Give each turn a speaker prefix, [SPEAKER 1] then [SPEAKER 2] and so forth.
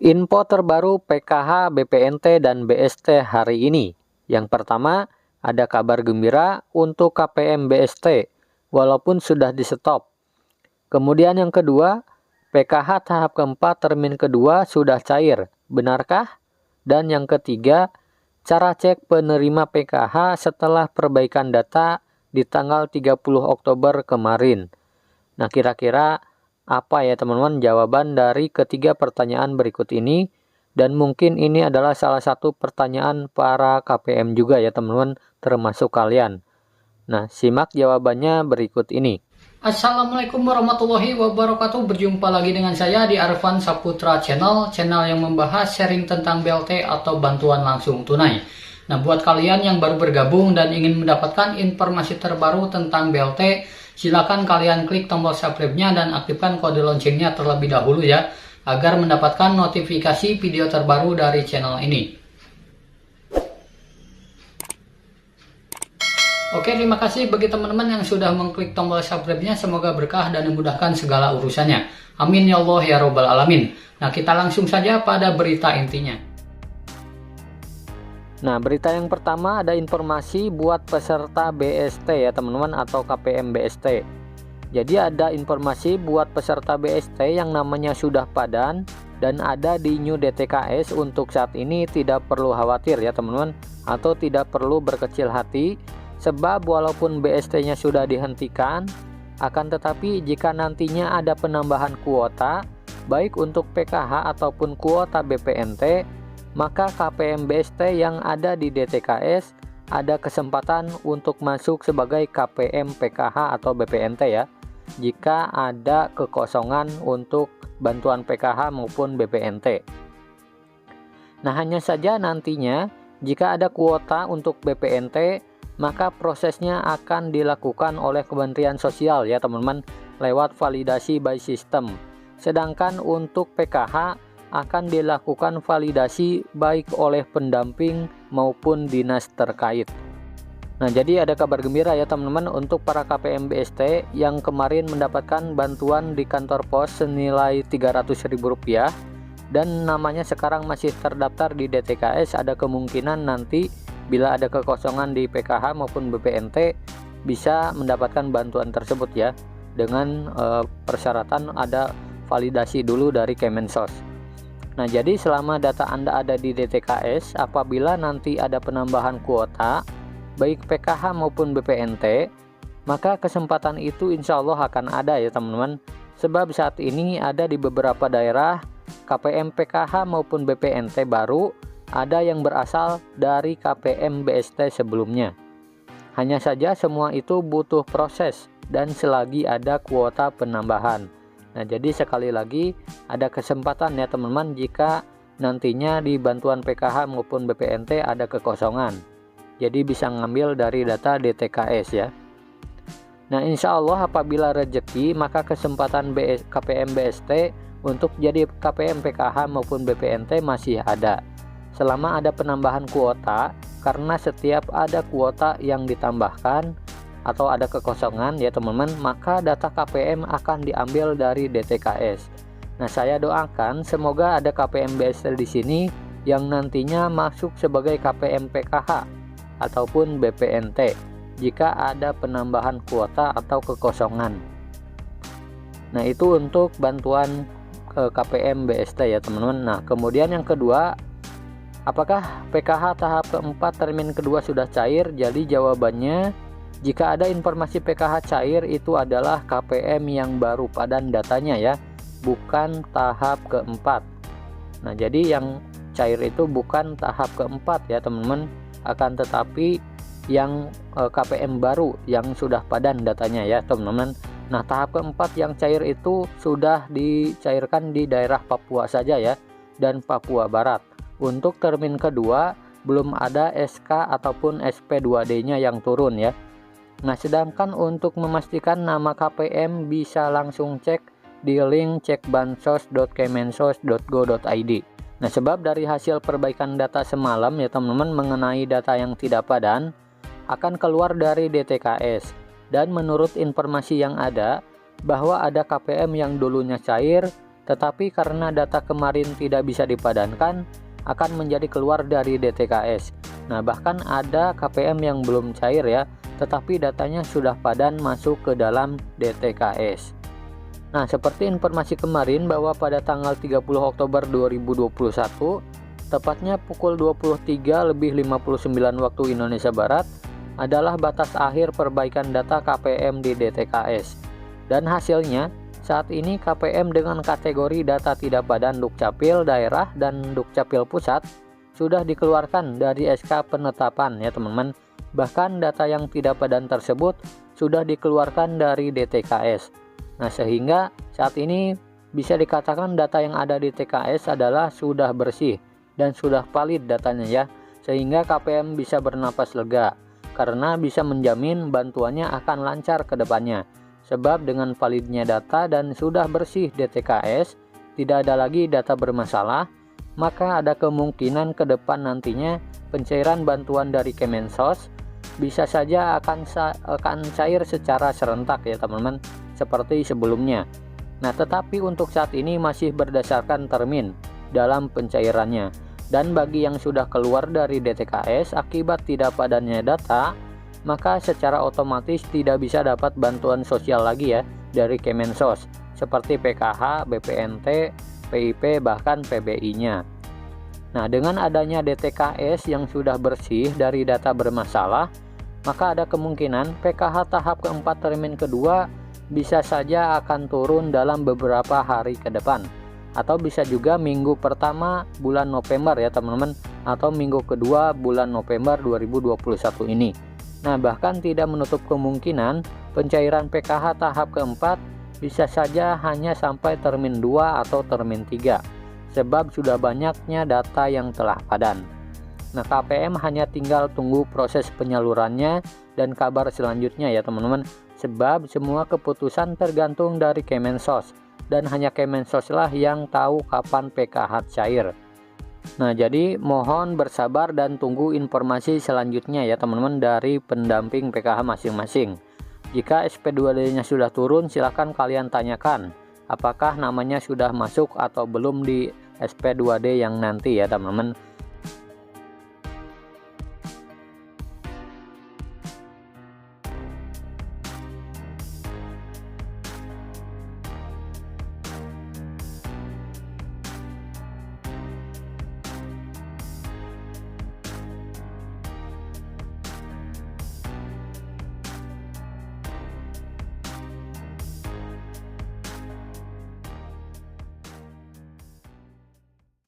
[SPEAKER 1] Info terbaru PKH, BPNT, dan BST hari ini. Yang pertama, ada kabar gembira untuk KPM BST, walaupun sudah di-stop. Kemudian yang kedua, PKH tahap keempat termin kedua sudah cair. Benarkah? Dan yang ketiga, cara cek penerima PKH setelah perbaikan data di tanggal 30 Oktober kemarin. Nah, kira-kira apa ya teman-teman jawaban dari ketiga pertanyaan berikut ini? Dan mungkin ini adalah salah satu pertanyaan para KPM juga ya teman-teman, termasuk kalian. Nah, simak jawabannya berikut ini.
[SPEAKER 2] Assalamualaikum warahmatullahi wabarakatuh. Berjumpa lagi dengan saya di Arfan Saputra Channel yang membahas sharing tentang BLT atau bantuan langsung tunai. Nah, buat kalian yang baru bergabung dan ingin mendapatkan informasi terbaru tentang BLT, silakan kalian klik tombol subscribe-nya dan aktifkan kode loncengnya terlebih dahulu ya, agar mendapatkan notifikasi video terbaru dari channel ini. Oke, terima kasih bagi teman-teman yang sudah mengklik tombol subscribe-nya. Semoga berkah dan memudahkan segala urusannya. Amin ya Allah ya Rabbal Alamin. Nah, kita langsung saja pada berita intinya.
[SPEAKER 1] Nah, berita yang pertama ada informasi buat peserta BST ya teman-teman, atau KPM BST. Jadi ada informasi buat peserta BST yang namanya sudah padan dan ada di New DTKS. Untuk saat ini tidak perlu khawatir ya teman-teman, atau tidak perlu berkecil hati. Sebab walaupun BST-nya sudah dihentikan, akan tetapi jika nantinya ada penambahan kuota, baik untuk PKH ataupun kuota BPNT, maka KPM BST yang ada di DTKS ada kesempatan untuk masuk sebagai KPM PKH atau BPNT ya, jika ada kekosongan untuk bantuan PKH maupun BPNT. Nah, hanya saja nantinya jika ada kuota untuk BPNT, maka prosesnya akan dilakukan oleh Kementerian Sosial ya teman-teman, lewat validasi by system. Sedangkan untuk PKH akan dilakukan validasi baik oleh pendamping maupun dinas terkait. Nah, jadi ada kabar gembira ya teman-teman untuk para KPM BST yang kemarin mendapatkan bantuan di kantor pos senilai Rp300.000 dan namanya sekarang masih terdaftar di DTKS. Ada kemungkinan nanti bila ada kekosongan di PKH maupun BPNT bisa mendapatkan bantuan tersebut ya, dengan persyaratan ada validasi dulu dari Kemensos. Nah, jadi selama data Anda ada di DTKS, apabila nanti ada penambahan kuota baik PKH maupun BPNT, maka kesempatan itu insya Allah akan ada ya teman-teman. Sebab saat ini ada di beberapa daerah KPM PKH maupun BPNT baru ada yang berasal dari KPM BST sebelumnya. Hanya saja semua itu butuh proses dan selagi ada kuota penambahan. Nah, jadi sekali lagi ada kesempatan ya teman-teman jika nantinya di bantuan PKH maupun BPNT ada kekosongan. Jadi bisa ngambil dari data DTKS ya. Nah, insya Allah apabila rezeki, maka kesempatan KPM BST untuk jadi KPM PKH maupun BPNT masih ada. Selama ada penambahan kuota, karena setiap ada kuota yang ditambahkan atau ada kekosongan ya teman-teman, maka data KPM akan diambil dari DTKS. Nah, saya doakan semoga ada KPM BST di sini yang nantinya masuk sebagai KPM PKH ataupun BPNT jika ada penambahan kuota atau kekosongan. Nah, itu untuk bantuan KPM BST ya teman-teman. Nah, kemudian yang kedua, apakah PKH tahap keempat termin kedua sudah cair? Jadi jawabannya, jika ada informasi PKH cair itu adalah KPM yang baru padan datanya ya, bukan tahap keempat. Nah, jadi yang cair itu bukan tahap keempat ya teman-teman, akan tetapi yang KPM baru yang sudah padan datanya ya teman-teman. Nah, tahap keempat yang cair itu sudah dicairkan di daerah Papua saja ya, dan Papua Barat. Untuk termin kedua belum ada SK ataupun SP2D-nya yang turun ya. Nah, sedangkan untuk memastikan nama KPM bisa langsung cek di link cekbansos.kemensos.go.id. Nah, sebab dari hasil perbaikan data semalam ya teman-teman mengenai data yang tidak padan akan keluar dari DTKS. Dan menurut informasi yang ada, bahwa ada KPM yang dulunya cair tetapi karena data kemarin tidak bisa dipadankan, akan menjadi keluar dari DTKS. Nah, bahkan ada KPM yang belum cair ya, tetapi datanya sudah padan masuk ke dalam DTKS. Nah, seperti informasi kemarin bahwa pada tanggal 30 Oktober 2021, tepatnya pukul 23:59 waktu Indonesia Barat, adalah batas akhir perbaikan data KPM di DTKS. Dan hasilnya, saat ini KPM dengan kategori data tidak padan Dukcapil daerah dan Dukcapil pusat sudah dikeluarkan dari SK penetapan ya teman-teman. Bahkan data yang tidak padan tersebut sudah dikeluarkan dari DTKS. Nah, sehingga saat ini bisa dikatakan data yang ada di TKS adalah sudah bersih dan sudah valid datanya ya. Sehingga KPM bisa bernapas lega karena bisa menjamin bantuannya akan lancar ke depannya. Sebab dengan validnya data dan sudah bersih DTKS, tidak ada lagi data bermasalah, maka ada kemungkinan ke depan nantinya pencairan bantuan dari Kemensos bisa saja akan cair secara serentak ya teman-teman, seperti sebelumnya. Nah, tetapi untuk saat ini masih berdasarkan termin dalam pencairannya. Dan bagi yang sudah keluar dari DTKS akibat tidak padannya data, maka secara otomatis tidak bisa dapat bantuan sosial lagi ya dari Kemensos seperti PKH, BPNT, PIP, bahkan PBI-nya. Nah, dengan adanya DTKS yang sudah bersih dari data bermasalah, maka ada kemungkinan PKH tahap keempat termin kedua bisa saja akan turun dalam beberapa hari ke depan, atau bisa juga minggu pertama bulan November ya teman-teman, atau minggu kedua bulan November 2021 ini. Nah, bahkan tidak menutup kemungkinan pencairan PKH tahap keempat bisa saja hanya sampai termin 2 atau termin 3, sebab sudah banyaknya data yang telah padan. Nah, KPM hanya tinggal tunggu proses penyalurannya dan kabar selanjutnya ya teman-teman, sebab semua keputusan tergantung dari Kemensos, dan hanya Kemensos lah yang tahu kapan PKH cair. Nah, jadi mohon bersabar dan tunggu informasi selanjutnya ya teman-teman dari pendamping PKH masing-masing. Jika SP2D-nya sudah turun, silahkan kalian tanyakan apakah namanya sudah masuk atau belum di SP2D yang nanti ya teman-teman.